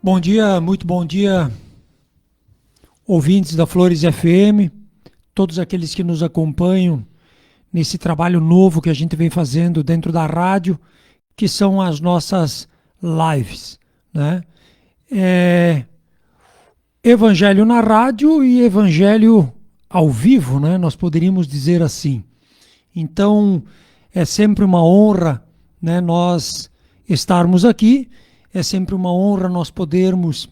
Bom dia, muito bom dia, ouvintes da Flores FM, todos aqueles que nos acompanham nesse trabalho novo que a gente vem fazendo dentro da rádio, que são as nossas lives, né? É, evangelho na rádio e evangelho ao vivo, né? Nós poderíamos dizer assim. Então, é sempre uma honra, né, nós estarmos aqui, é sempre uma honra nós podermos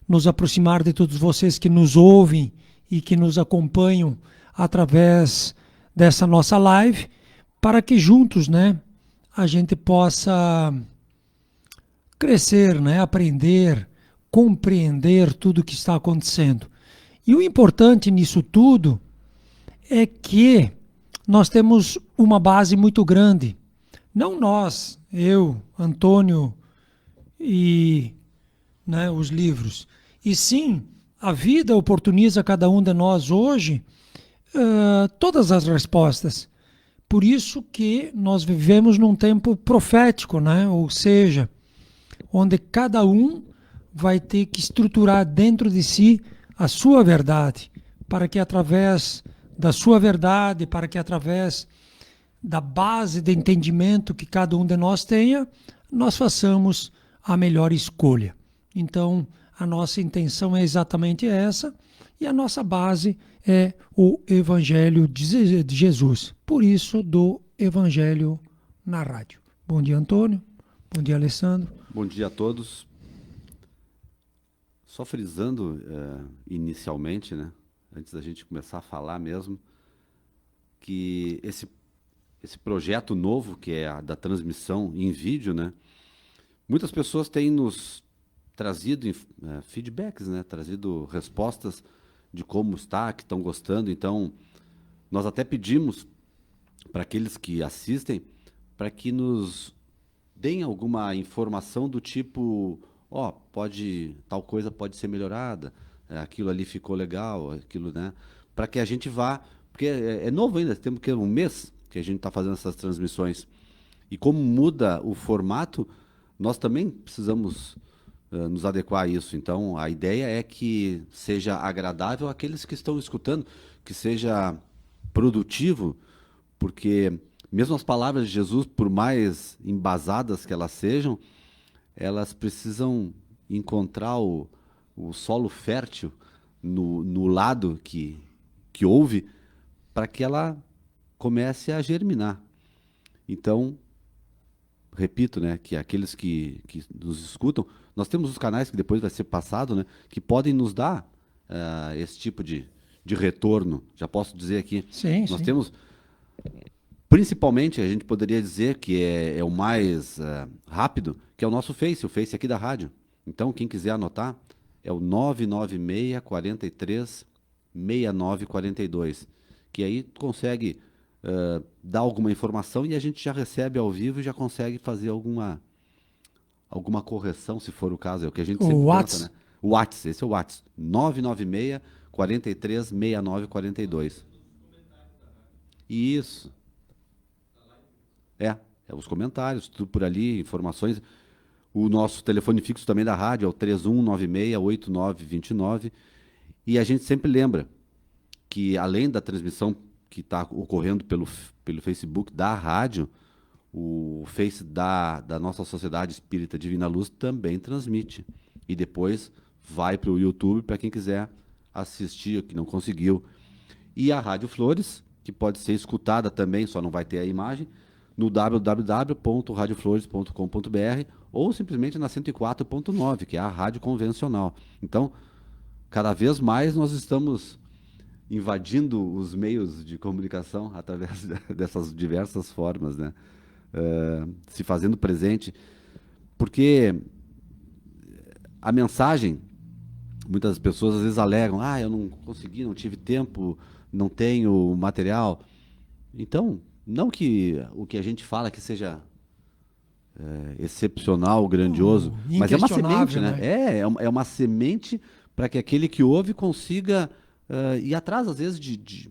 nos aproximar de todos vocês que nos ouvem e que nos acompanham através dessa nossa live, para que juntos, né, a gente possa crescer, né, aprender, compreender tudo o que está acontecendo. E o importante nisso tudo é que nós temos uma base muito grande. Não nós, eu, Antônio e, né, os livros. E sim, a vida oportuniza a cada um de nós hoje todas as respostas. Por isso que nós vivemos num tempo profético, né? Ou seja, onde cada um vai ter que estruturar dentro de si a sua verdade, para que através da sua verdade, para que através da base de entendimento que cada um de nós tenha, nós façamos a melhor escolha. Então, a nossa intenção é exatamente essa e a nossa base é o Evangelho de Jesus. Por isso, do Evangelho na rádio. Bom dia, Antônio. Bom dia, Alessandro. Bom dia a todos. Só frisando inicialmente, né, antes da gente começar a falar mesmo, que esse projeto novo, que é a da transmissão em vídeo, né, muitas pessoas têm nos trazido feedbacks, né, trazido respostas de como está, que estão gostando. Então, nós até pedimos para aqueles que assistem para que nos deem alguma informação do tipo, tal coisa pode ser melhorada, aquilo ali ficou legal, aquilo, né? Para que a gente vá, porque é novo ainda, temos que um mês que a gente está fazendo essas transmissões. E como muda o formato, nós também precisamos nos adequar a isso. Então, a ideia é que seja agradável àqueles que estão escutando, que seja produtivo, porque mesmo as palavras de Jesus, por mais embasadas que elas sejam, elas precisam encontrar o solo fértil no lado que ouve, para que ela comece a germinar. Então, repito, né, que aqueles que nos escutam, nós temos os canais que depois vai ser passado, né, que podem nos dar esse tipo de retorno. Já posso dizer aqui, Sim, nós sim. temos, principalmente, a gente poderia dizer que é o mais rápido, que é o nosso Face, o Face aqui da rádio. Então, quem quiser anotar, é o 996 43 69 42, que aí tu consegue dar alguma informação e a gente já recebe ao vivo e já consegue fazer alguma correção, se for o caso. É o que a gente O sempre tenta, Whats. né? O Whats, esse é o Whats. 996 43 69 42. Isso. É, os comentários, tudo por ali, informações. O nosso telefone fixo também da rádio é o 3196-8929. E a gente sempre lembra que, além da transmissão que está ocorrendo pelo Facebook da rádio, o Face da nossa Sociedade Espírita Divina Luz também transmite. E depois vai para o YouTube para quem quiser assistir, que não conseguiu. E a Rádio Flores, que pode ser escutada também, só não vai ter a imagem, no www.radioflores.com.br ou simplesmente na 104.9, que é a rádio convencional. Então, cada vez mais nós estamos invadindo os meios de comunicação através dessas diversas formas, né? Se fazendo presente, porque a mensagem, muitas pessoas às vezes alegam, eu não consegui, não tive tempo, não tenho material. Então, não que o que a gente fala que seja excepcional, grandioso, mas é uma semente, Inquestionável, né? né? É uma semente para que aquele que ouve consiga ir atrás, às vezes, de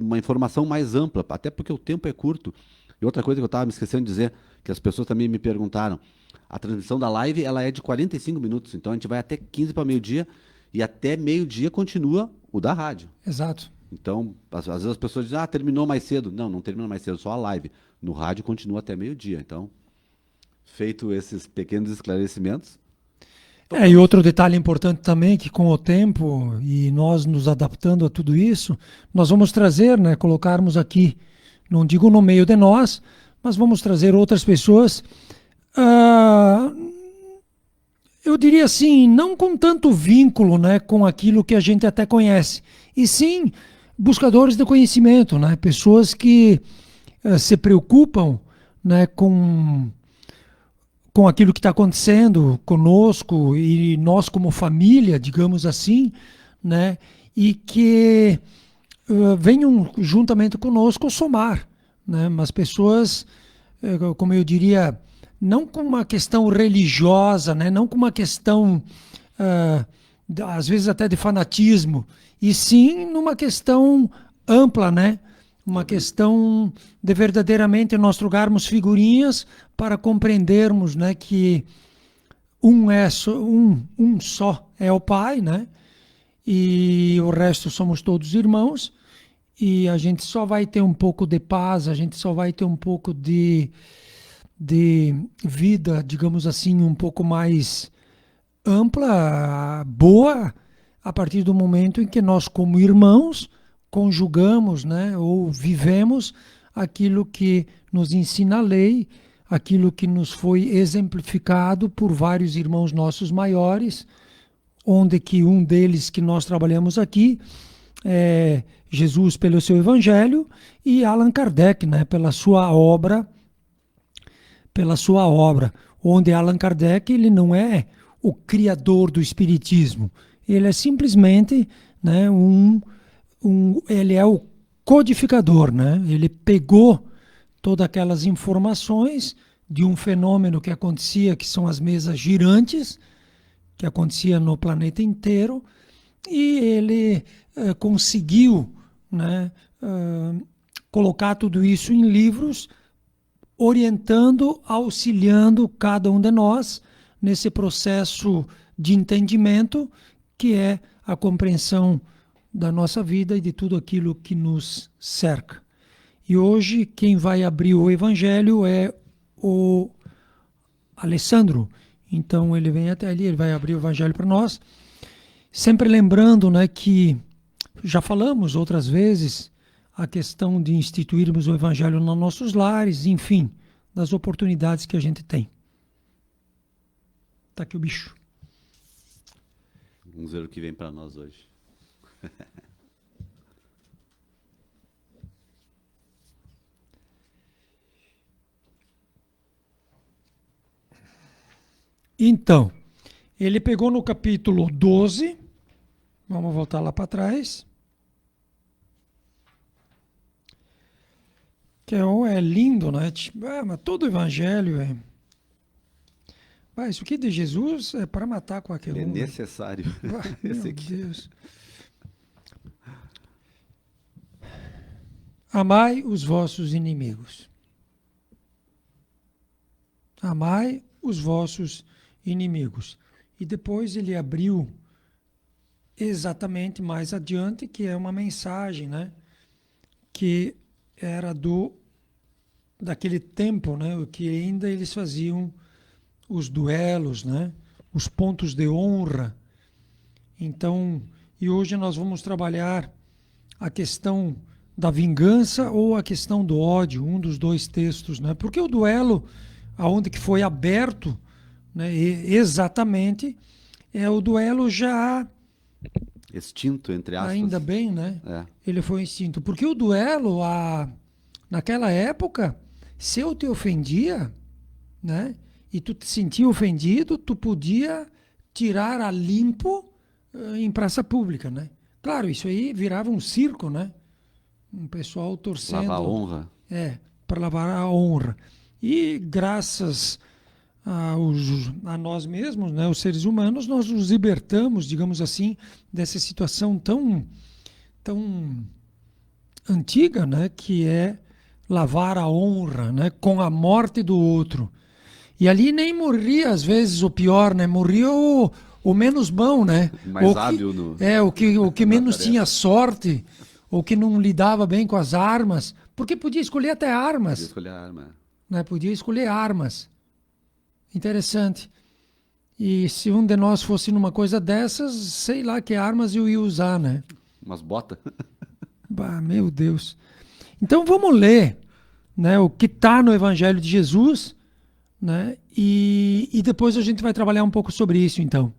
uma informação mais ampla, até porque o tempo é curto. E outra coisa que eu estava me esquecendo de dizer, que as pessoas também me perguntaram, A transmissão da live, ela é de 45 minutos, então a gente vai até 15 para meio-dia e até meio-dia continua o da rádio. Exato. Então, às vezes as pessoas dizem, terminou mais cedo. Não, não terminou mais cedo, só a live. No rádio continua até meio-dia. Então, feito esses pequenos esclarecimentos. E outro detalhe importante também é que com o tempo e nós nos adaptando a tudo isso, nós vamos trazer, né, colocarmos aqui, não digo no meio de nós, mas vamos trazer outras pessoas, eu diria assim, não com tanto vínculo, né, com aquilo que a gente até conhece, e sim buscadores de conhecimento, né, pessoas que se preocupam, né, com aquilo que está acontecendo conosco e nós como família, digamos assim, né? E que venham juntamente conosco somar, né? Mas pessoas, como eu diria, não com uma questão religiosa, né? Não com uma questão, às vezes até de fanatismo, e sim numa questão ampla, né? Uma questão de verdadeiramente nós trocarmos figurinhas para compreendermos, né, que um só é o Pai, né? E o resto somos todos irmãos, e a gente só vai ter um pouco de paz, a gente só vai ter um pouco de vida, digamos assim, um pouco mais ampla, boa, a partir do momento em que nós, como irmãos, conjugamos, né, ou vivemos aquilo que nos ensina a lei, aquilo que nos foi exemplificado por vários irmãos nossos maiores, onde que um deles que nós trabalhamos aqui é Jesus pelo seu evangelho e Allan Kardec, né, pela sua obra, onde Allan Kardec ele não é o criador do espiritismo, ele é simplesmente, né, ele é o codificador, né? Ele pegou todas aquelas informações de um fenômeno que acontecia, que são as mesas girantes, que acontecia no planeta inteiro, e ele conseguiu, né, colocar tudo isso em livros, orientando, auxiliando cada um de nós nesse processo de entendimento que é a compreensão da nossa vida e de tudo aquilo que nos cerca. E hoje quem vai abrir o Evangelho é o Alessandro. Então ele vem até ali, ele vai abrir o Evangelho para nós. Sempre lembrando, né, que já falamos outras vezes a questão de instituirmos o Evangelho nos nossos lares, enfim, das oportunidades que a gente tem. Tá aqui o bicho. Vamos ver o que vem para nós hoje. Então, ele pegou no capítulo 12, vamos voltar lá para trás, que é lindo, né? Mas todo evangelho é... isso aqui de Jesus é para matar qualquer um. É necessário. Meu Deus. Amai os vossos inimigos. Amai os vossos inimigos. E depois ele abriu exatamente mais adiante, que é uma mensagem, né? Que era daquele tempo, né? O que ainda eles faziam os duelos, né? Os pontos de honra. Então, e hoje nós vamos trabalhar a questão da vingança ou a questão do ódio, um dos dois textos, né? Porque o duelo, aonde que foi aberto, né, exatamente, é o duelo já extinto, entre aspas. Ainda bem, né? É. Ele foi extinto. Porque o duelo, naquela época, se eu te ofendia, né, e tu te sentia ofendido, tu podia tirar a limpo em praça pública, né? Claro, isso aí virava um circo, né? Um pessoal torcendo. Lavar a honra. Para lavar a honra. E graças a nós mesmos, né, os seres humanos, nós nos libertamos, digamos assim, dessa situação tão antiga, né, que é lavar a honra, né, com a morte do outro. E ali nem morria, às vezes, o pior, né? Morria o menos bom, né? Mais O que, hábil no, o que na menos tarefa. tinha sorte, ou que não lidava bem com as armas, porque podia escolher até Podia armas, escolher a arma. né? Podia escolher armas. Interessante. E se um de nós fosse numa coisa dessas, sei lá que armas eu ia usar, né? Umas botas. Bah, meu Deus. Então vamos ler, né, o que está no Evangelho de Jesus, né? E depois a gente vai trabalhar um pouco sobre isso, então.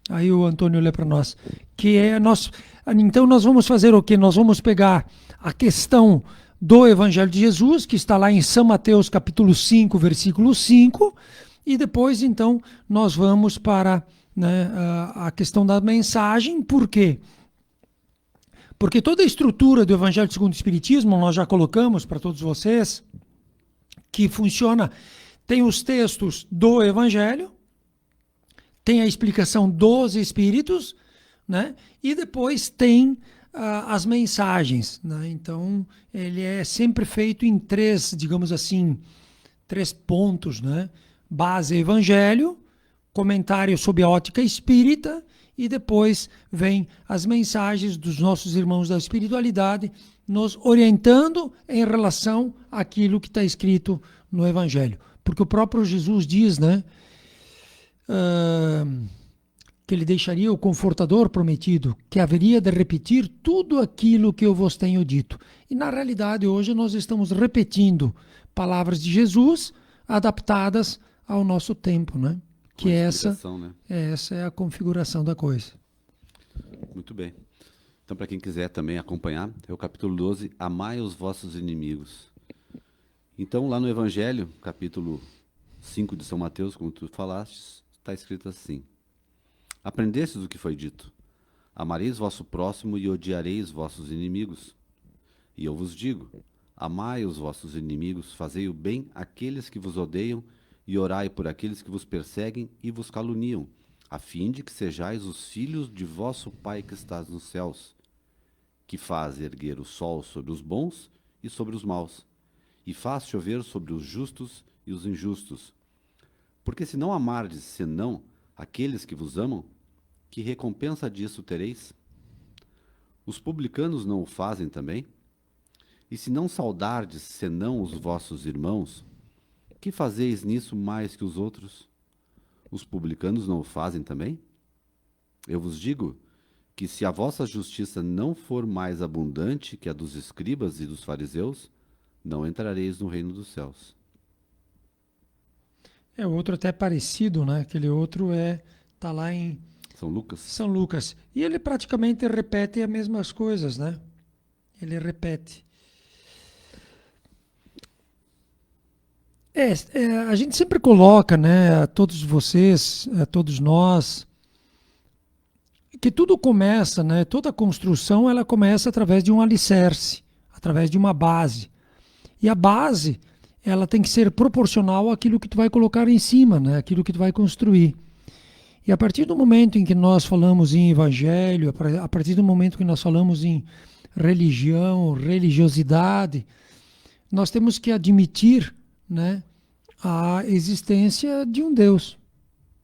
Aí o Antônio lê para nós. Que é nós. Então nós vamos fazer o quê? Nós vamos pegar a questão do Evangelho de Jesus, que está lá em São Mateus, capítulo 5, versículo 5, e depois, então, nós vamos para, né, a questão da mensagem. Por quê? Porque toda a estrutura do Evangelho segundo o Espiritismo, nós já colocamos para todos vocês, que funciona, tem os textos do Evangelho, tem a explicação dos Espíritos, né? E depois tem as mensagens, né? Então, ele é sempre feito em três, digamos assim, três pontos, né? Base Evangelho, comentário sobre a ótica espírita, e depois vem as mensagens dos nossos irmãos da espiritualidade, nos orientando em relação àquilo que está escrito no Evangelho. Porque o próprio Jesus diz, né, que ele deixaria o confortador prometido, que haveria de repetir tudo aquilo que eu vos tenho dito. E na realidade hoje nós estamos repetindo palavras de Jesus adaptadas ao nosso tempo, né? Que essa Né? essa é a configuração da coisa. Muito bem. Então, para quem quiser também acompanhar, é o capítulo 12, Amai os vossos inimigos. Então, lá no Evangelho, capítulo 5 de São Mateus, como tu falaste, está escrito assim: Aprendestes o que foi dito: Amareis vosso próximo e odiareis vossos inimigos. E eu vos digo: amai os vossos inimigos, fazei o bem àqueles que vos odeiam e orai por aqueles que vos perseguem e vos caluniam, a fim de que sejais os filhos de vosso Pai que estás nos céus, que faz erguer o sol sobre os bons e sobre os maus, e faz chover sobre os justos e os injustos. Porque se não amardes senão aqueles que vos amam, que recompensa disso tereis? Os publicanos não o fazem também? E se não saudardes senão os vossos irmãos, que fazeis nisso mais que os outros? Os publicanos não o fazem também? Eu vos digo que se a vossa justiça não for mais abundante que a dos escribas e dos fariseus, não entrareis no reino dos céus. É outro até parecido, né? Aquele outro tá lá em São Lucas. São Lucas. E ele praticamente repete as mesmas coisas, né? Ele repete. A gente sempre coloca, né, a todos vocês, a todos nós, que tudo começa, né, toda construção ela começa através de um alicerce, através de uma base. E a base, ela tem que ser proporcional àquilo que tu vai colocar em cima, né, aquilo que tu vai construir. E a partir do momento em que nós falamos em evangelho, a partir do momento que nós falamos em religião, religiosidade, nós temos que admitir, né, a existência de um Deus.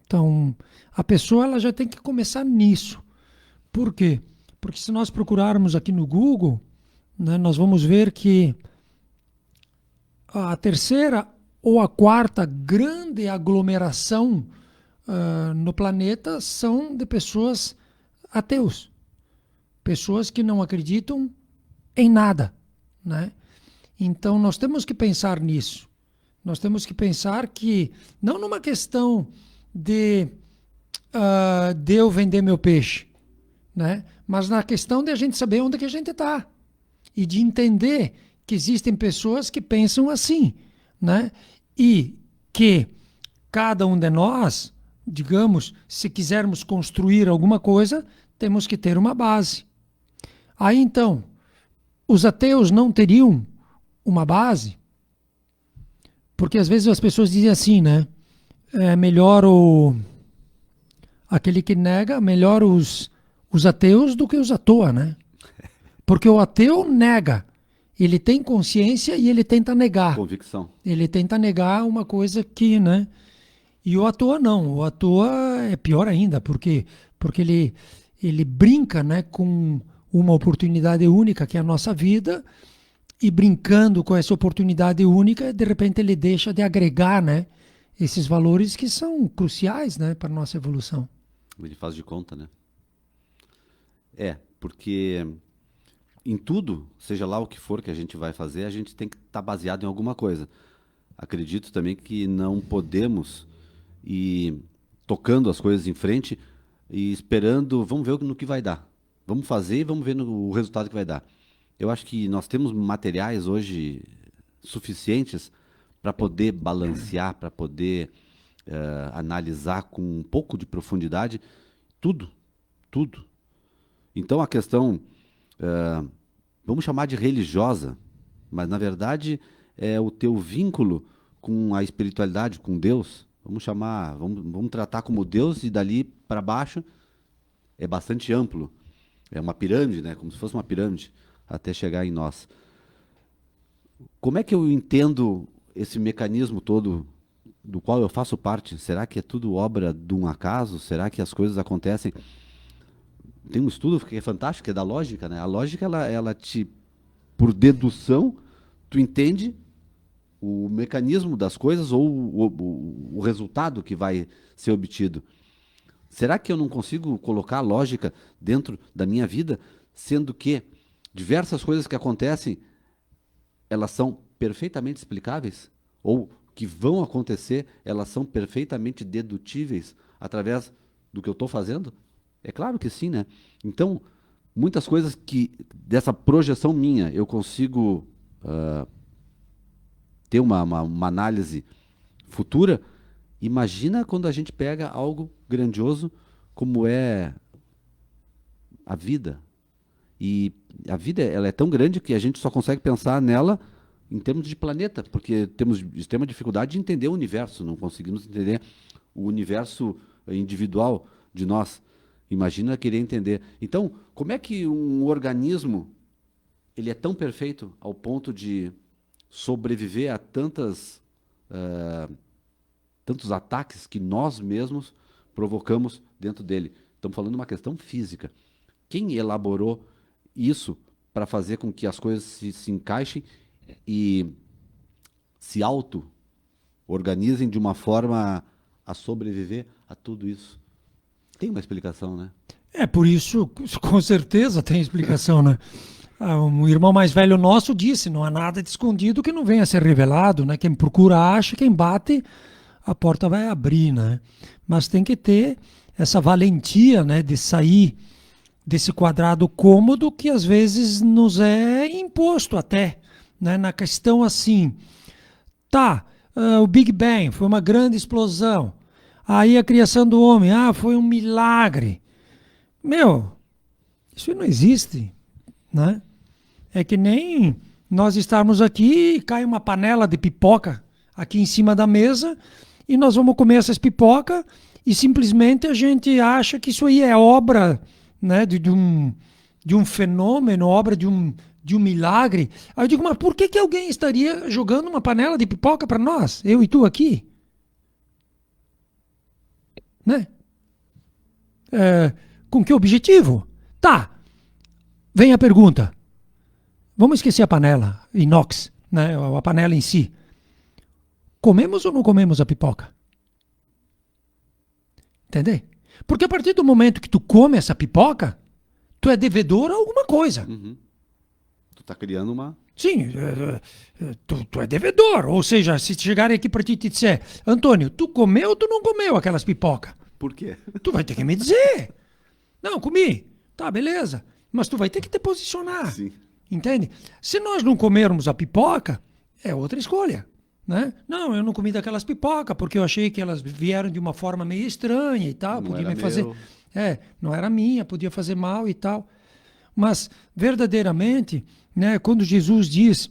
Então, a pessoa ela já tem que começar nisso. Por quê? Porque se nós procurarmos aqui no Google, né, nós vamos ver que a terceira ou a quarta grande aglomeração no planeta são de pessoas ateus. Pessoas que não acreditam em nada, né? Então, nós temos que pensar nisso. Nós temos que pensar que, não numa questão de eu vender meu peixe, né? Mas na questão de a gente saber onde que a gente está. E de entender que existem pessoas que pensam assim, né? E que cada um de nós, digamos, se quisermos construir alguma coisa, temos que ter uma base. Aí então, os ateus não teriam uma base? Porque às vezes as pessoas dizem assim, né? É melhor aquele que nega, melhor os ateus do que os à toa, né? Porque o ateu nega. Ele tem consciência e ele tenta negar. Convicção. Ele tenta negar uma coisa que, né? E o à toa não, o à toa é pior ainda, porque ele brinca, né, com uma oportunidade única que é a nossa vida, e brincando com essa oportunidade única, de repente ele deixa de agregar, né, esses valores que são cruciais, né, para a nossa evolução. Ele faz de conta, né? Porque em tudo, seja lá o que for que a gente vai fazer, a gente tem que estar baseado em alguma coisa. Acredito também que não podemos ir tocando as coisas em frente e esperando, vamos ver no que vai dar. Vamos fazer e vamos ver o resultado que vai dar. Eu acho que nós temos materiais hoje suficientes para poder balancear, para poder analisar com um pouco de profundidade tudo, tudo. Então a questão, vamos chamar de religiosa, mas na verdade é o teu vínculo com a espiritualidade, com Deus. Vamos tratar como Deus, e dali para baixo é bastante amplo. É uma pirâmide, né? Como se fosse uma pirâmide até chegar em nós. Como é que eu entendo esse mecanismo todo do qual eu faço parte? Será que é tudo obra de um acaso? Será que as coisas acontecem? Tem um estudo que é fantástico, que é da lógica, né? A lógica, ela te, por dedução, tu entende o mecanismo das coisas ou o resultado que vai ser obtido. Será que eu não consigo colocar a lógica dentro da minha vida, sendo que diversas coisas que acontecem, elas são perfeitamente explicáveis? Ou que vão acontecer, elas são perfeitamente dedutíveis através do que eu estou fazendo? É claro que sim, né? Então, muitas coisas que, dessa projeção minha, eu consigo ter uma análise futura. Imagina quando a gente pega algo grandioso como é a vida. E a vida, ela é tão grande que a gente só consegue pensar nela em termos de planeta, porque temos extrema dificuldade de entender o universo, não conseguimos entender o universo individual de nós. Imagina querer entender. Então, como é que um organismo ele é tão perfeito ao ponto de sobreviver a tantos ataques que nós mesmos provocamos dentro dele? Estamos falando de uma questão física. Quem elaborou isso para fazer com que as coisas se encaixem e se auto-organizem de uma forma a sobreviver a tudo isso? Tem uma explicação, né? É por isso, com certeza tem explicação, né? Um irmão mais velho nosso disse: não há nada de escondido que não venha a ser revelado, né? Quem procura acha, quem bate a porta vai abrir, né? Mas tem que ter essa valentia, né, de sair desse quadrado cômodo que às vezes nos é imposto até, né? Na questão assim, o Big Bang foi uma grande explosão. Aí a criação do homem, foi um milagre. Meu, isso não existe, né? É que nem nós estarmos aqui e cai uma panela de pipoca aqui em cima da mesa e nós vamos comer essas pipocas e simplesmente a gente acha que isso aí é obra, né, de um fenômeno, obra de um milagre. Aí eu digo, mas por que alguém estaria jogando uma panela de pipoca para nós, eu e tu aqui? Né? Com que objetivo? Vem a pergunta. Vamos esquecer a panela inox, né? A panela em si. Comemos ou não comemos a pipoca? Entendeu? Porque a partir do momento que tu come essa pipoca, tu é devedor a alguma coisa. Uhum. Tu tá criando uma... Sim, tu é devedor. Ou seja, se chegarem aqui para ti e te disser, Antônio, tu comeu ou tu não comeu aquelas pipocas? Por quê? Tu vai ter que me dizer. Não, comi. Tá, beleza. Mas tu vai ter que te posicionar. Sim. Entende? Se nós não comermos a pipoca, é outra escolha. Né? Não, eu não comi daquelas pipocas porque eu achei que elas vieram de uma forma meio estranha e tal. Não podia era me fazer. meu. Não era minha, podia fazer mal e tal. Mas, verdadeiramente, né, quando Jesus diz,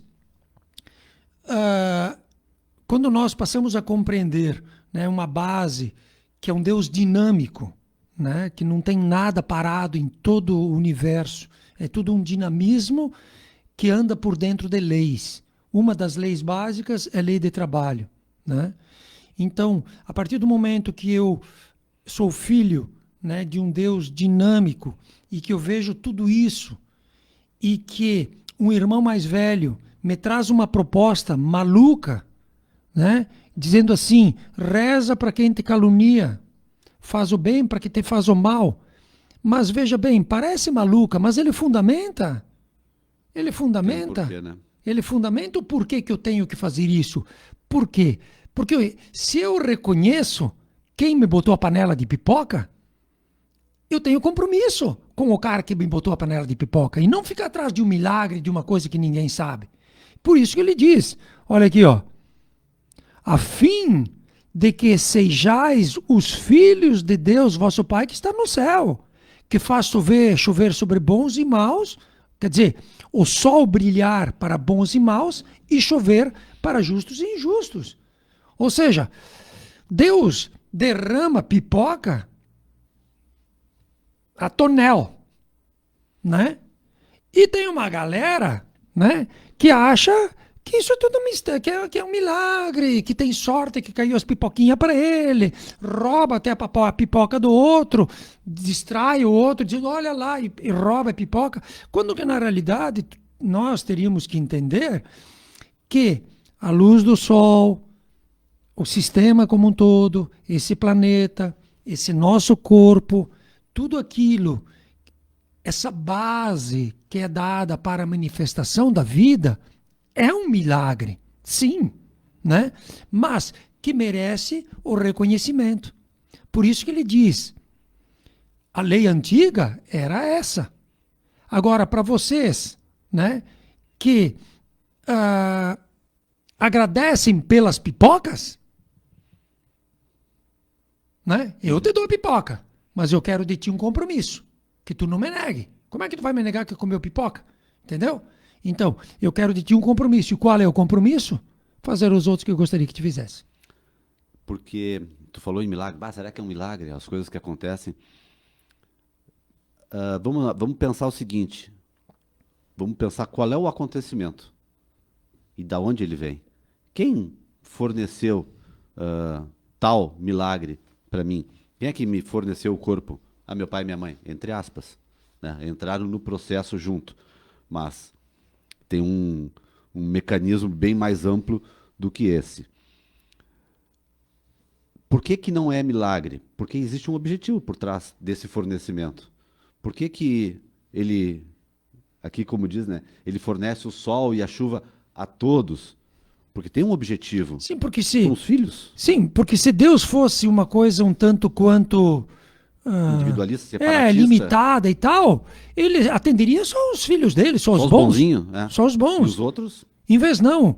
quando nós passamos a compreender, né, uma base que é um Deus dinâmico, né, que não tem nada parado em todo o universo, é tudo um dinamismo que anda por dentro de leis. Uma das leis básicas é a lei de trabalho, né? Então, a partir do momento que eu sou filho, né, de um Deus dinâmico e que eu vejo tudo isso e que um irmão mais velho me traz uma proposta maluca, né, dizendo assim: reza para quem te calunia, faz o bem para quem te faz o mal. Mas veja bem, parece maluca, mas ele fundamenta. Ele Tem um fundamenta. porquê, né? Ele fundamenta o porquê que eu tenho que fazer isso. Por quê? Porque se eu reconheço quem me botou a panela de pipoca, eu tenho compromisso com o cara que me botou a panela de pipoca e não ficar atrás de um milagre, de uma coisa que ninguém sabe. Por isso que ele diz, olha aqui, ó, a fim de que sejais os filhos de Deus, vosso Pai, que está no céu, que faz chover sobre bons e maus, quer dizer, o sol brilhar para bons e maus e chover para justos e injustos. Ou seja, Deus derrama pipoca a tonel, né? E tem uma galera, né, que acha que isso é tudo mistério, que é um milagre, que tem sorte, que caiu as pipoquinhas para ele, rouba até a pipoca do outro, distrai o outro, diz, olha lá, e rouba a pipoca. Quando que na realidade nós teríamos que entender que a luz do sol, o sistema como um todo, esse planeta, esse nosso corpo, tudo aquilo, essa base que é dada para a manifestação da vida, é um milagre, sim, né? Mas que merece o reconhecimento. Por isso que ele diz, a lei antiga era essa. Agora, para vocês, né, que agradecem pelas pipocas, né? Eu te dou pipoca, mas eu quero de ti um compromisso, que tu não me negue. Como é que tu vai me negar que comeu pipoca? Entendeu? Então, eu quero de ti um compromisso. E qual é o compromisso? Fazer os outros que eu gostaria que te fizesse. Porque tu falou em milagre. Bah, será que é um milagre? As coisas que acontecem. Vamos pensar o seguinte. Vamos pensar qual é o acontecimento e da onde ele vem. Quem forneceu tal milagre para mim? Quem é que me forneceu o corpo? Ah, meu pai e minha mãe, entre aspas, né? Entraram no processo junto, mas tem um mecanismo bem mais amplo do que esse. Por que que não é milagre? Porque existe um objetivo por trás desse fornecimento. Por que que ele, aqui como diz, né, ele fornece o sol e a chuva a todos? Porque tem um objetivo. Sim, porque São os filhos. Sim, porque se Deus fosse uma coisa um tanto quanto Individualista, separatista. limitada e tal, ele atenderia só os filhos dele, só os bons. bonzinhos, é. Só os E bons. os outros? Em vez não,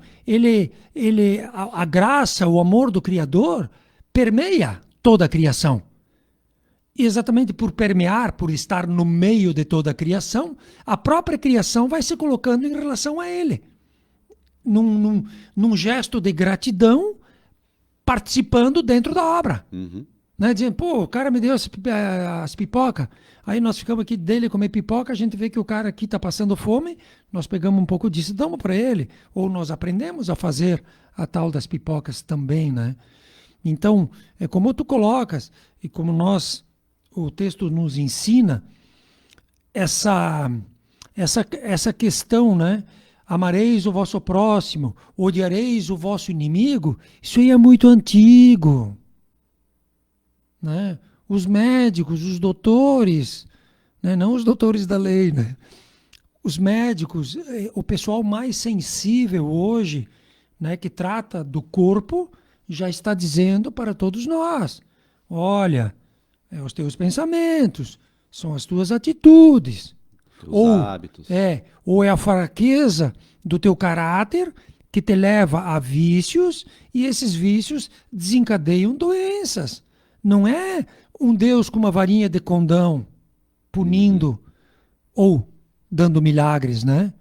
a graça, o amor do Criador permeia toda a criação. E exatamente por permear, por estar no meio de toda a criação, a própria criação vai se colocando em relação a ele. Num gesto de gratidão, participando dentro da obra. Uhum. Né? Dizendo, pô, o cara me deu as pipoca, aí nós ficamos aqui dele comer pipoca, a gente vê que o cara aqui está passando fome, nós pegamos um pouco disso e damos para ele, ou nós aprendemos a fazer a tal das pipocas também, né? Então, é como tu colocas, e como o texto nos ensina, essa questão, né? Amareis o vosso próximo, odiareis o vosso inimigo, isso aí é muito antigo. Né? Os médicos, os doutores, né? Não os doutores da lei, né? Os médicos, o pessoal mais sensível hoje, né, que trata do corpo, já está dizendo para todos nós, olha, é os teus pensamentos, são as tuas atitudes, Os hábitos. ou é a fraqueza do teu caráter que te leva a vícios e esses vícios desencadeiam doenças. Não é um Deus com uma varinha de condão punindo ou dando milagres, né?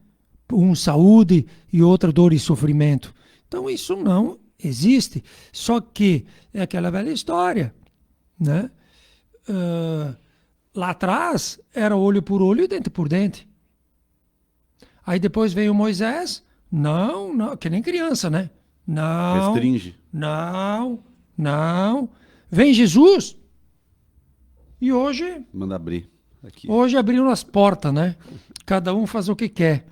Um saúde e outra dor e sofrimento. Então isso não existe. Só que é aquela velha história, né? Lá atrás era olho por olho e dente por dente. Aí depois veio Moisés, não, que nem criança, né? Não, Restringe. não, Não. Vem Jesus. E Manda abrir aqui. hoje abriram as portas, né? Cada um faz o que quer.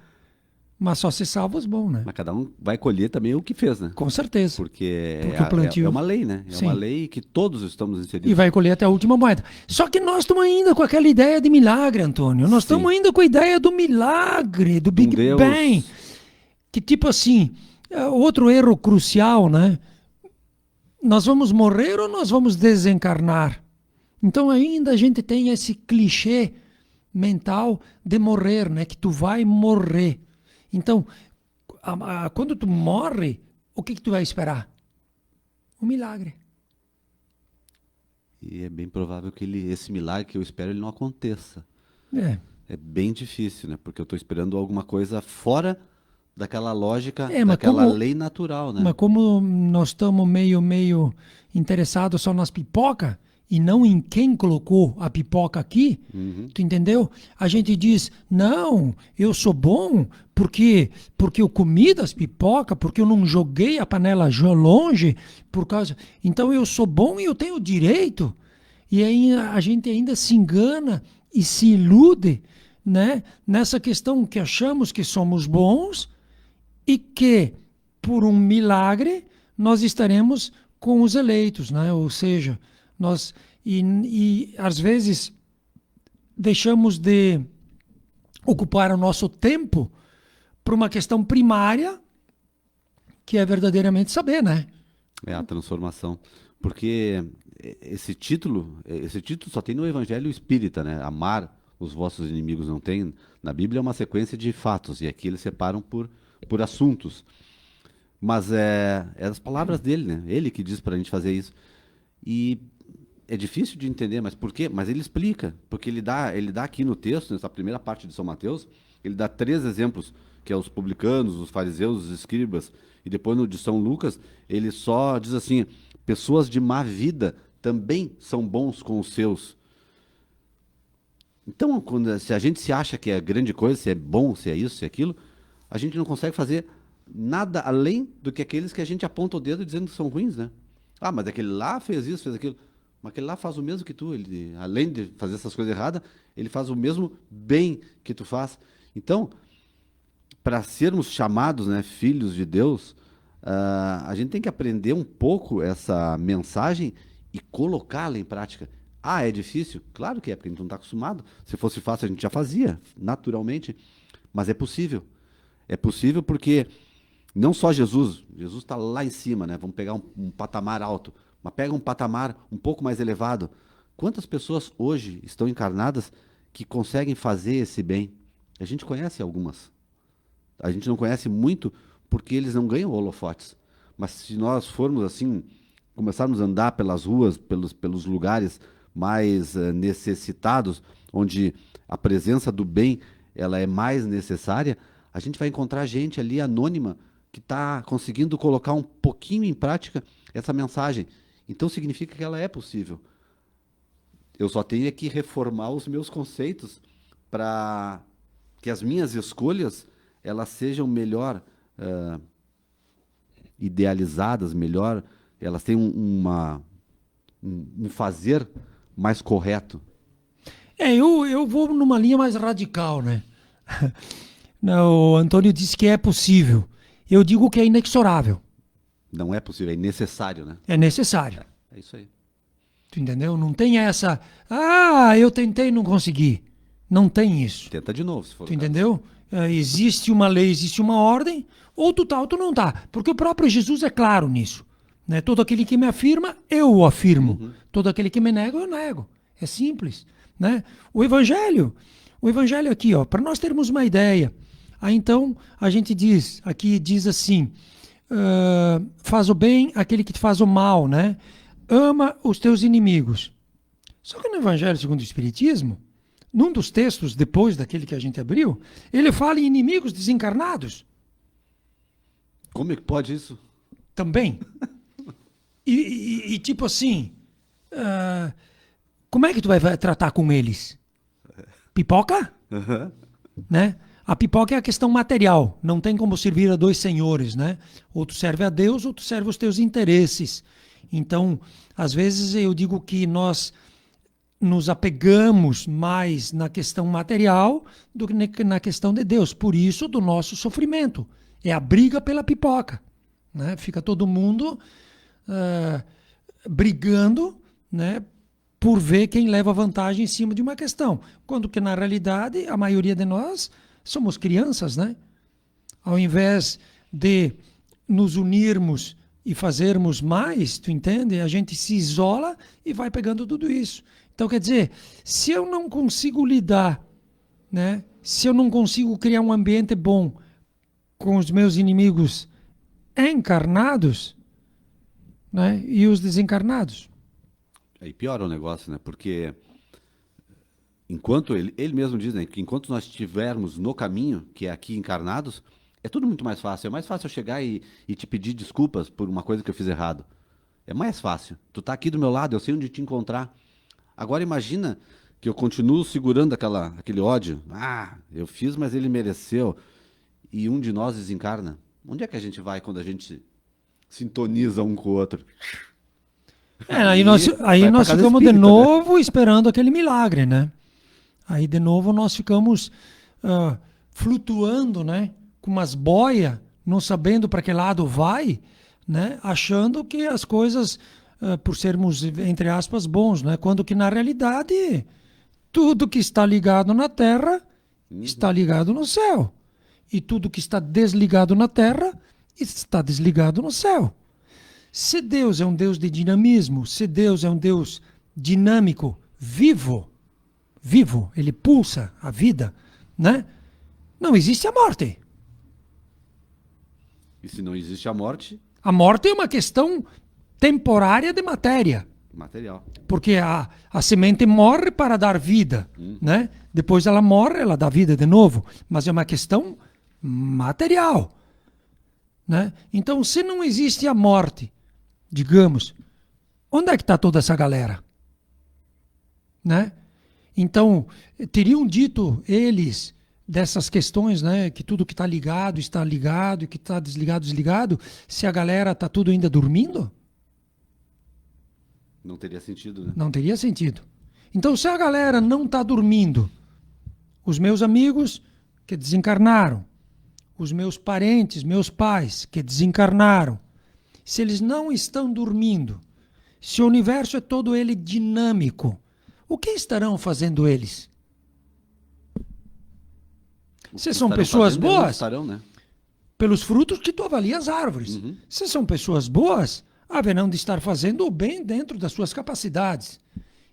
Mas só se salva os bons, né? Mas cada um vai colher também o que fez, né? Com certeza. Porque Porque o plantio... é uma lei, né? É Sim. uma lei que todos estamos inseridos. E vai colher até a última moeda. Só que nós estamos ainda com aquela ideia de milagre, Antônio. Nós Sim. estamos ainda com a ideia do milagre, do Big Deus. Bang. Que tipo assim, outro erro crucial, né? Nós vamos morrer ou nós vamos desencarnar? Então ainda a gente tem esse clichê mental de morrer, né? Que tu vai morrer. Então, quando tu morre, o que tu vai esperar? Um milagre. E é bem provável que esse milagre que eu espero ele não aconteça. É. É bem difícil, né? Porque eu estou esperando alguma coisa fora daquela lógica, mas daquela como- lei natural, né? Mas como nós estamos meio interessados só nas pipoca e não em quem colocou a pipoca aqui, tu entendeu? A gente diz, não, eu sou bom porque eu comi das pipoca, porque eu não joguei a panela longe, por causa... Então eu sou bom e eu tenho direito. E aí a gente ainda se engana e se ilude, né? Nessa questão que achamos que somos bons e que, por um milagre, nós estaremos com os eleitos, né? Ou seja, nós e às vezes deixamos de ocupar o nosso tempo para uma questão primária, que é verdadeiramente saber, né? É a transformação. Porque esse título só tem no Evangelho Espírita, né? Amar os vossos inimigos não tem. Na Bíblia é uma sequência de fatos, e aqui eles separam por assuntos. Mas é as palavras dele, né? Ele que diz para a gente fazer isso. E é difícil de entender, mas por quê? Mas ele explica, porque ele dá aqui no texto, nessa primeira parte de São Mateus, ele dá 3 exemplos, que é os publicanos, os fariseus, os escribas, e depois no de São Lucas, ele só diz assim, pessoas de má vida também são bons com os seus. Então, se a gente se acha que é grande coisa, se é bom, se é isso, se é aquilo, a gente não consegue fazer nada além do que aqueles que a gente aponta o dedo dizendo que são ruins, né? Ah, mas aquele lá fez isso, fez aquilo. Mas aquele lá faz o mesmo que tu. Ele, além de fazer essas coisas erradas, ele faz o mesmo bem que tu faz. Então, para sermos chamados, né, filhos de Deus, a gente tem que aprender um pouco essa mensagem e colocá-la em prática. Ah, é difícil? Claro que é, porque a gente não está acostumado. Se fosse fácil, a gente já fazia, naturalmente. Mas é possível. É possível porque não só Jesus está lá em cima, né? Vamos pegar um patamar alto, mas pega um patamar um pouco mais elevado. Quantas pessoas hoje estão encarnadas que conseguem fazer esse bem? A gente conhece algumas. A gente não conhece muito porque eles não ganham holofotes. Mas se nós formos assim, começarmos a andar pelas ruas, pelos lugares mais necessitados, onde a presença do bem ela é mais necessária, a gente vai encontrar gente ali anônima que está conseguindo colocar um pouquinho em prática essa mensagem. Então significa que ela é possível. Eu só tenho que reformar os meus conceitos para que as minhas escolhas elas sejam melhor idealizadas, melhor, elas tenham um fazer mais correto. Eu vou numa linha mais radical, né? Não, o Antônio disse que é possível. Eu digo que é inexorável. Não é possível, é necessário, né? É necessário. É isso aí. Tu entendeu? Não tem essa... Ah, eu tentei e não consegui. Não tem isso. Tenta de novo, se for o Tu caso. entendeu? Existe uma lei, existe uma ordem, ou tu tá ou tu não tá. Porque o próprio Jesus é claro nisso. Né? Todo aquele que me afirma, eu o afirmo. Todo aquele que me nega, eu nego. É simples. Né? O Evangelho aqui, ó, para nós termos uma ideia. Aí então a gente aqui diz assim, faz o bem aquele que te faz o mal, né? Ama os teus inimigos. Só que no Evangelho segundo o Espiritismo, num dos textos, depois daquele que a gente abriu, ele fala em inimigos desencarnados. Como é que pode isso? Também. E tipo assim, como é que tu vai tratar com eles? Pipoca? Né? A pipoca é a questão material. Não tem como servir a 2 senhores, né? Ou tu serve a Deus ou tu serve os teus interesses. Então, às vezes eu digo que nós nos apegamos mais na questão material do que na questão de Deus. Por isso, do nosso sofrimento. É a briga pela pipoca. Né? Fica todo mundo brigando, né, por ver quem leva vantagem em cima de uma questão. Quando que, na realidade, a maioria de nós somos crianças, né? Ao invés de nos unirmos e fazermos mais, tu entende? A gente se isola e vai pegando tudo isso. Então, quer dizer, se eu não consigo lidar, né? Se eu não consigo criar um ambiente bom com os meus inimigos encarnados, né? E os desencarnados. Aí piora o negócio, né? Porque enquanto ele mesmo diz, né, que enquanto nós estivermos no caminho, que é aqui encarnados, é tudo muito mais fácil. É mais fácil eu chegar e te pedir desculpas por uma coisa que eu fiz errado. É mais fácil. Tu tá aqui do meu lado, eu sei onde te encontrar. Agora imagina que eu continuo segurando aquele ódio. Ah, eu fiz, mas ele mereceu. E um de nós desencarna. Onde é que a gente vai quando a gente sintoniza um com o outro? Aí nós ficamos de novo, né, esperando aquele milagre, né? Aí de novo nós ficamos flutuando, né? Com umas boias, não sabendo para que lado vai, né? Achando que as coisas, por sermos, entre aspas, bons, né? Quando que na realidade tudo que está ligado na Terra está ligado no céu. E tudo que está desligado na Terra está desligado no céu. Se Deus é um Deus de dinamismo, se Deus é um Deus dinâmico, vivo, ele pulsa a vida, né? Não existe a morte. E se não existe a morte? A morte é uma questão temporária de matéria. Material. Porque a semente morre para dar vida, né? Depois ela morre, ela dá vida de novo. Mas é uma questão material, né? Então, se não existe a morte, digamos, onde é que está toda essa galera? Né? Então, teriam dito eles dessas questões, né, que tudo que está ligado, e que está desligado, desligado, se a galera está tudo ainda dormindo? Não teria sentido, né? Não teria sentido. Então, se a galera não está dormindo, os meus amigos que desencarnaram, os meus parentes, meus pais que desencarnaram, se eles não estão dormindo, se o universo é todo ele dinâmico, o que estarão fazendo eles? Se são pessoas boas, estarão, né? Pelos frutos que tu avalia as árvores. Se são pessoas boas, haverão de estar fazendo o bem dentro das suas capacidades.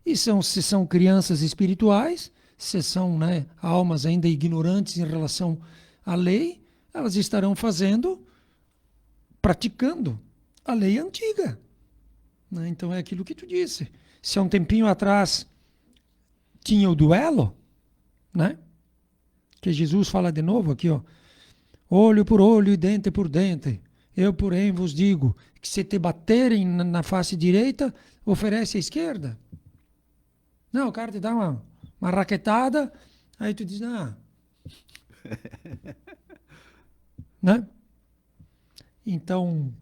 E se são crianças espirituais, se são, né, almas ainda ignorantes em relação à lei, elas estarão praticando a lei antiga. Né? Então é aquilo que tu disse. Se há um tempinho atrás tinha o duelo, né? Que Jesus fala de novo aqui, ó. Olho por olho e dente por dente. Eu, porém, vos digo que se te baterem na face direita, oferece a esquerda. Não, o cara te dá uma raquetada, aí tu diz, né? Então,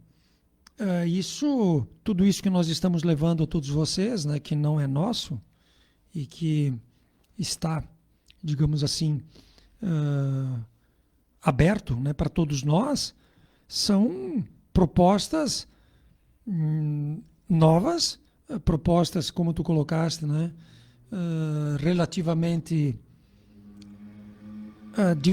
tudo isso que nós estamos levando a todos vocês, né, que não é nosso e que está, digamos assim, aberto, né, para todos nós, são propostas novas, propostas, como tu colocaste, né, relativamente,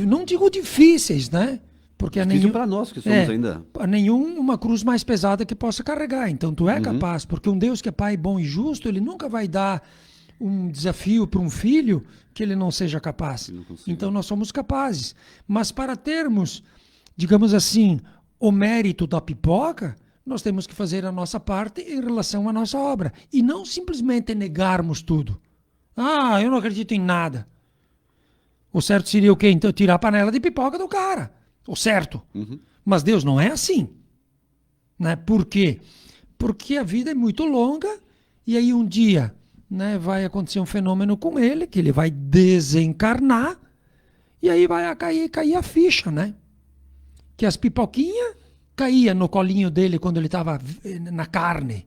não digo difíceis, né? Porque difícil para nós que somos ainda. Nenhuma cruz mais pesada que possa carregar. Então tu é capaz, porque um Deus que é Pai bom e justo, ele nunca vai dar um desafio para um filho que ele não seja capaz. Então nós somos capazes. Mas para termos, digamos assim, o mérito da pipoca, nós temos que fazer a nossa parte em relação à nossa obra. E não simplesmente negarmos tudo. Ah, eu não acredito em nada. O certo seria o quê? Então tirar a panela de pipoca do cara. O certo. Mas Deus não é assim. Né? Por quê? Porque a vida é muito longa e aí um dia, né, vai acontecer um fenômeno com ele, que ele vai desencarnar e aí vai cair a ficha, né? Que as pipoquinhas caíam no colinho dele quando ele estava na carne.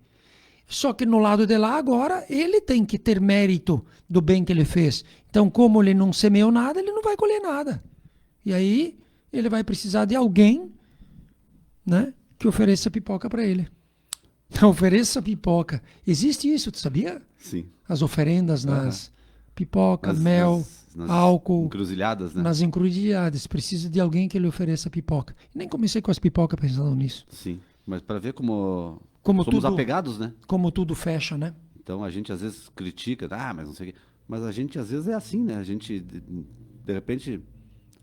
Só que no lado de lá agora, ele tem que ter mérito do bem que ele fez. Então, como ele não semeou nada, ele não vai colher nada. E aí, ele vai precisar de alguém, né, que ofereça pipoca para ele. Ofereça pipoca. Existe isso, tu sabia? Sim. As oferendas nas pipoca, Nas- mel, nas álcool, encruzilhadas, né? nas encruzilhadas. Precisa de alguém que lhe ofereça pipoca. Nem comecei com as pipocas pensando nisso. Sim. Mas para ver como Como somos tudo, apegados, né? como tudo fecha, né? Então a gente às vezes critica, mas não sei o quê. Mas a gente às vezes é assim, né? A gente, de repente,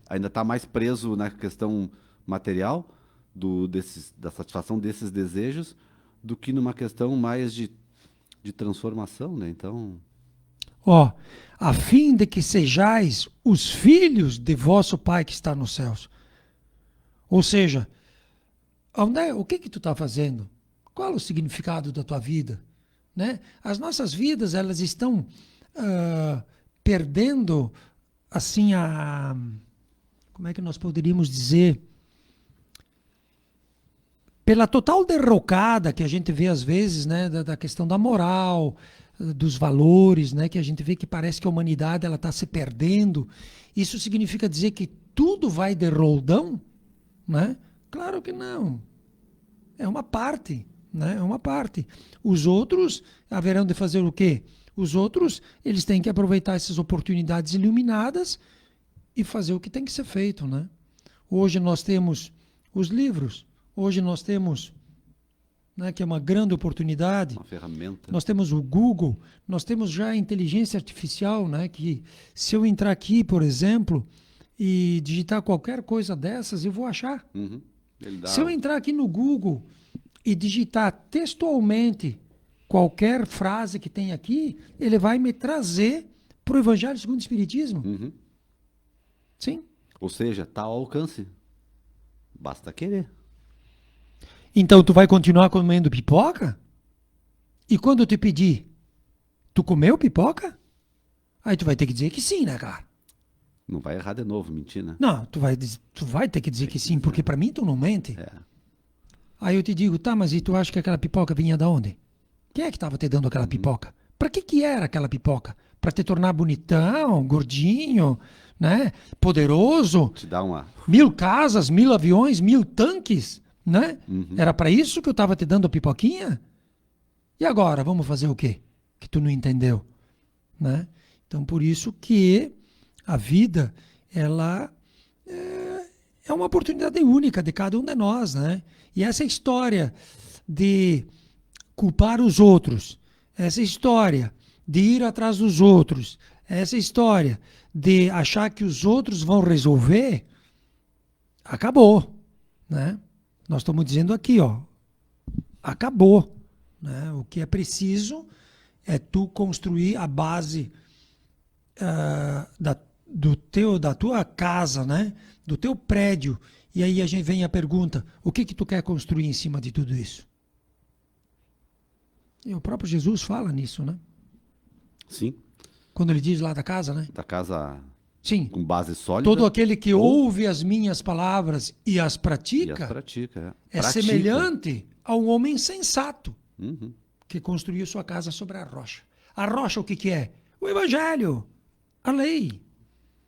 ainda está mais preso na questão material da satisfação desses desejos do que numa questão mais de transformação, né? Então, Ó, a fim de que sejais os filhos de vosso Pai que está nos céus. Ou seja, o que que tu está fazendo? Qual é o significado da tua vida? Né? As nossas vidas, elas estão perdendo, assim, como é que nós poderíamos dizer? Pela total derrocada que a gente vê às vezes, né, da questão da moral, dos valores, né, que a gente vê que parece que a humanidade ela está se perdendo. Isso significa dizer que tudo vai de roldão, né? Claro que não. É uma parte, né? É uma parte. Os outros haverão de fazer o quê? Os outros, eles têm que aproveitar essas oportunidades iluminadas e fazer o que tem que ser feito, né? Hoje nós temos os livros. Hoje nós temos, né, que é uma grande oportunidade. uma ferramenta. Nós temos o Google, nós temos já a inteligência artificial, né, que se eu entrar aqui, por exemplo, e digitar qualquer coisa dessas, eu vou achar. Uhum. Ele dá Se eu entrar aqui no Google e digitar textualmente qualquer frase que tem aqui, ele vai me trazer para o Evangelho segundo o Espiritismo. Uhum. Sim. Ou seja, está ao alcance. Basta querer. Então tu vai continuar comendo pipoca? E quando eu te pedir, tu comeu pipoca? Aí tu vai ter que dizer que sim, né, cara? Não vai errar de novo, mentir, né? Não, tu vai ter que dizer que sim, porque para mim tu não mente. É. Aí eu te digo, tá, mas e tu acha que aquela pipoca vinha da onde? Quem é que estava te dando aquela pipoca? Para que era aquela pipoca? Para te tornar bonitão, gordinho, né? Poderoso? Te dá uma. 1000 casas, 1000 aviões, 1000 tanques, né? Uhum. Era para isso que eu estava te dando a pipoquinha? E agora, vamos fazer o quê? Que tu não entendeu, né? Então, por isso que a vida, ela é uma oportunidade única de cada um de nós, né? E essa história de culpar os outros, essa história de ir atrás dos outros, essa história de achar que os outros vão resolver, acabou, né? Nós estamos dizendo aqui, ó, acabou, né? O que é preciso é tu construir a base da tua casa, né? Do teu prédio. E aí a gente vem a pergunta, o que tu quer construir em cima de tudo isso? E o próprio Jesus fala nisso, né? Sim. Quando ele diz lá da casa, né? Da casa Sim. com base sólida. Todo aquele que ou- ouve as minhas palavras e as E pratica as pratica. é Pratica. semelhante a um homem sensato Uhum. que construiu sua casa sobre a rocha. A rocha o que que é? O evangelho, a lei.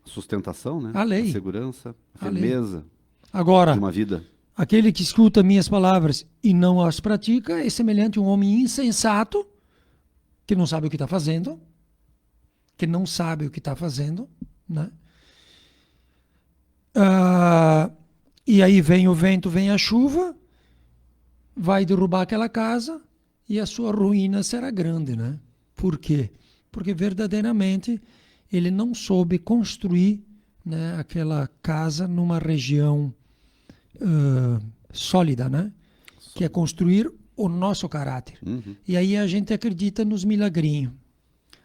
Sustentação, né? A lei. A segurança, a A lei. firmeza Agora, de uma vida. aquele que escuta minhas palavras e não as pratica é semelhante a um homem insensato que não sabe o que está fazendo, que não sabe o que está fazendo, né? E aí vem o vento, vem a chuva, vai derrubar aquela casa e a sua ruína será grande, né? Por quê? Porque verdadeiramente ele não soube construir, né, aquela casa numa região sólida, né? Que é construir o nosso caráter. Uhum. E aí a gente acredita nos milagrinhos.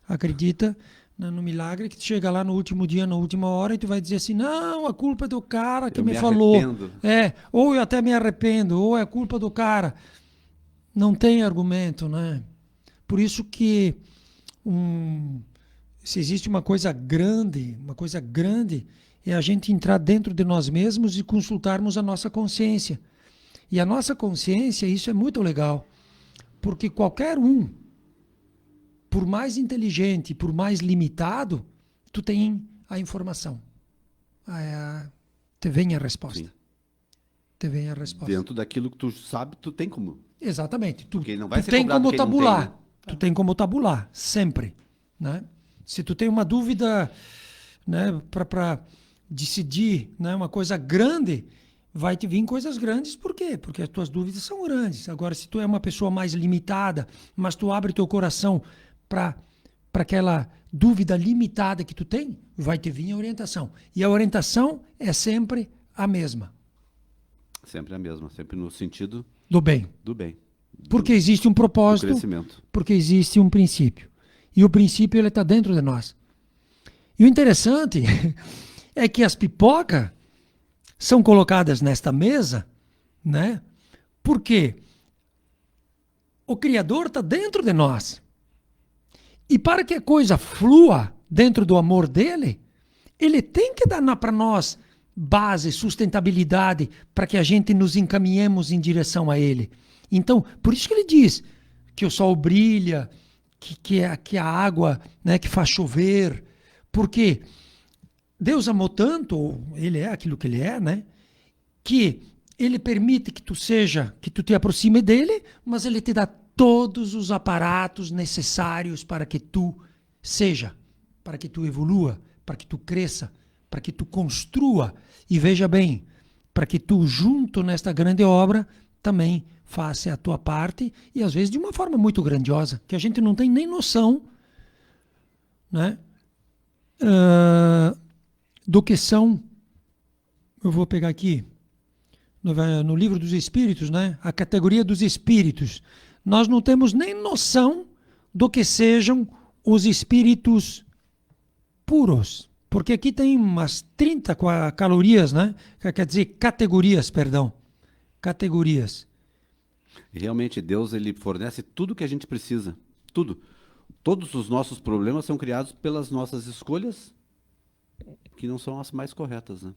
Acredita, né, no milagre que tu chega lá no último dia, na última hora, e tu vai dizer assim, não, a culpa é do cara que Eu me me falou. arrependo. Ou eu até me arrependo, ou é culpa do cara. Não tem argumento, né? Por isso que se existe uma coisa grande, é a gente entrar dentro de nós mesmos e consultarmos a nossa consciência. E a nossa consciência, isso é muito legal, Porque qualquer um, por mais inteligente, por mais limitado, tu tem a informação. Te vem a resposta. Sim. Te vem a resposta. Dentro daquilo que tu sabe, tu tem como. Exatamente. Tu, Porque não vai tu ser tem cobrado como quem não tem, tabular. né? Tu tem como tabular, sempre. Né? Se tu tem uma dúvida, né, para decidir, né, uma coisa grande, vai te vir coisas grandes. Por quê? Porque as tuas dúvidas são grandes. Agora, se tu é uma pessoa mais limitada, mas tu abre teu coração para aquela dúvida limitada que tu tem, vai te vir a orientação. E a orientação é sempre a mesma. Sempre a mesma, sempre no sentido Do bem. do bem. Porque existe um Do propósito, crescimento. porque existe um princípio. E o princípio ele está dentro de nós. E o interessante é que as pipocas são colocadas nesta mesa, né? Porque o Criador está dentro de nós. E para que a coisa flua dentro do amor dele, ele tem que dar para nós base, sustentabilidade, para que a gente nos encaminhemos em direção a ele. Então, por isso que ele diz que o sol brilha, que a água, né, que faz chover, porque Deus amou tanto, ou ele é aquilo que ele é, né, que ele permite que tu te aproxime dele, mas ele te dá todos os aparatos necessários para que tu seja, para que tu evolua, para que tu cresça, para que tu construa. E veja bem, para que tu, junto nesta grande obra, também faça a tua parte, e às vezes de uma forma muito grandiosa, que a gente não tem nem noção, né, do que são. Eu vou pegar aqui, no livro dos Espíritos, né, a categoria dos Espíritos. Nós não temos nem noção do que sejam os espíritos puros. Porque aqui tem umas 30 calorias, né? Quer dizer, categorias, perdão. Categorias. E realmente Deus ele fornece tudo que a gente precisa. Tudo. Todos os nossos problemas são criados pelas nossas escolhas, que não são as mais corretas, né?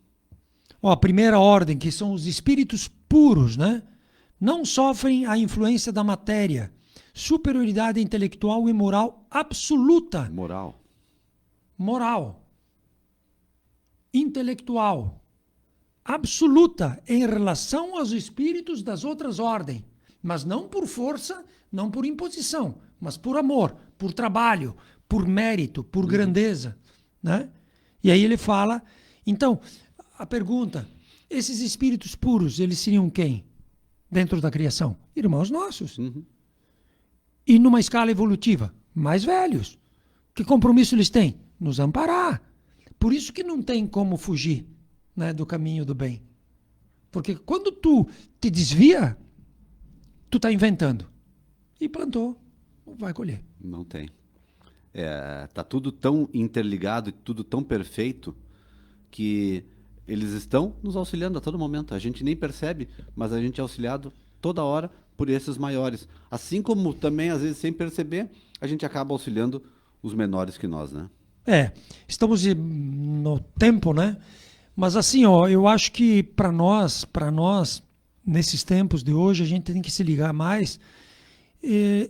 Ó, a primeira ordem, que são os espíritos puros, né? Não sofrem a influência da matéria. Superioridade intelectual e moral absoluta. Moral. Moral. Intelectual. Absoluta em relação aos espíritos das outras ordens. Mas não por força, não por imposição, mas por amor, por trabalho, por mérito, por grandeza, né? E aí ele fala, então, a pergunta, esses espíritos puros, eles seriam quem? Dentro da criação? Irmãos nossos. E numa escala evolutiva, mais velhos. Que compromisso eles têm? Nos amparar. Por isso que não tem como fugir, né, do caminho do bem. Porque quando tu te desvia, tu está inventando. E plantou, vai colher. Não tem. Tá tudo tão interligado e tudo tão perfeito que eles estão nos auxiliando a todo momento. A gente nem percebe, mas a gente é auxiliado toda hora por esses maiores. Assim como também, às vezes, sem perceber, a gente acaba auxiliando os menores que nós, né? Estamos no tempo, né? Mas assim, ó, eu acho que para nós, nesses tempos de hoje, a gente tem que se ligar mais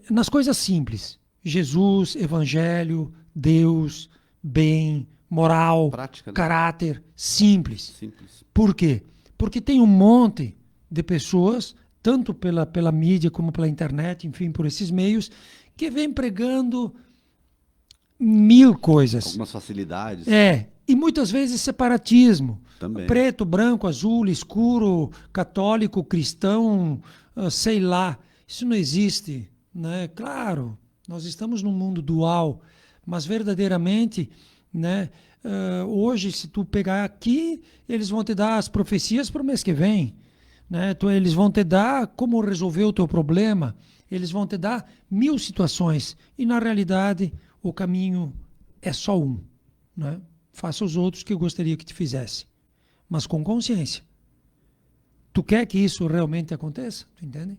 nas coisas simples. Jesus, Evangelho, Deus, bem, moral, Prática, né? caráter, simples. Simples. Por quê? Porque tem um monte de pessoas, tanto pela mídia como pela internet, enfim, por esses meios, que vem pregando 1000 coisas. Algumas facilidades. E muitas vezes separatismo. Também. Preto, branco, azul, escuro, católico, cristão, sei lá. Isso não existe, né? Claro, nós estamos num mundo dual, mas verdadeiramente, né, hoje, se tu pegar aqui, eles vão te dar as profecias para o mês que vem. Né? Eles vão te dar como resolver o teu problema. Eles vão te dar 1000 situações. E, na realidade, o caminho é só um. Né? Faça os outros que eu gostaria que te fizesse. Mas com consciência. Tu quer que isso realmente aconteça? Tu entende?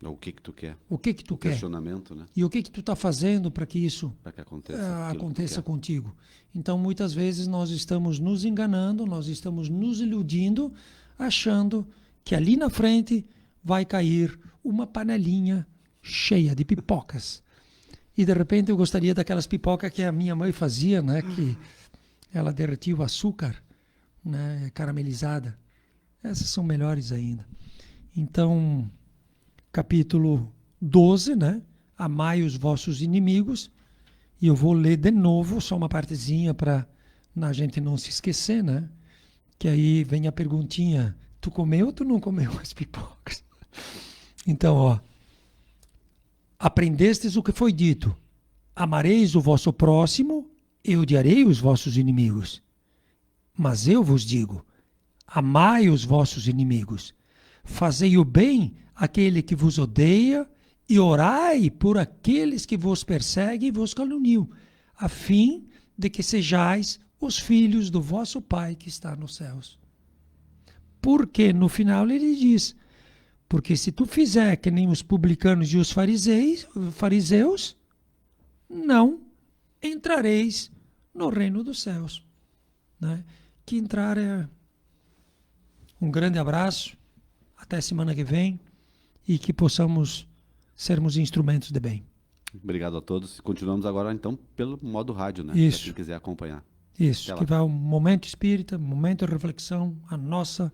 O que tu quer? O que tu quer? Questionamento, né? E o que tu está fazendo para que isso Para que aconteça, aconteça contigo? Então, muitas vezes, nós estamos nos enganando, nós estamos nos iludindo, achando que ali na frente vai cair uma panelinha cheia de pipocas. E de repente eu gostaria daquelas pipocas que a minha mãe fazia, né? Que ela derretia o açúcar, né? Caramelizada. Essas são melhores ainda. Então, capítulo 12, né? Amai os vossos inimigos. E eu vou ler de novo, só uma partezinha para a gente não se esquecer, né? Que aí vem a perguntinha, tu comeu ou tu não comeu as pipocas? Então, ó, aprendestes o que foi dito, amareis o vosso próximo e odiarei os vossos inimigos. Mas eu vos digo, amai os vossos inimigos, fazei o bem àquele que vos odeia e orai por aqueles que vos perseguem e vos caluniam, a fim de que sejais os filhos do vosso Pai que está nos céus. Porque no final ele diz, porque se tu fizer que nem os publicanos e os fariseus, não entrareis no reino dos céus. Né? Que entrar é um grande abraço, até semana que vem, e que possamos sermos instrumentos de bem. Obrigado a todos. Continuamos agora, então, pelo modo rádio, né? Isso. Para quem quiser acompanhar. Isso, que vai um momento espírita, momento de reflexão, a nossa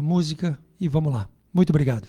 música, e vamos lá. Muito obrigado.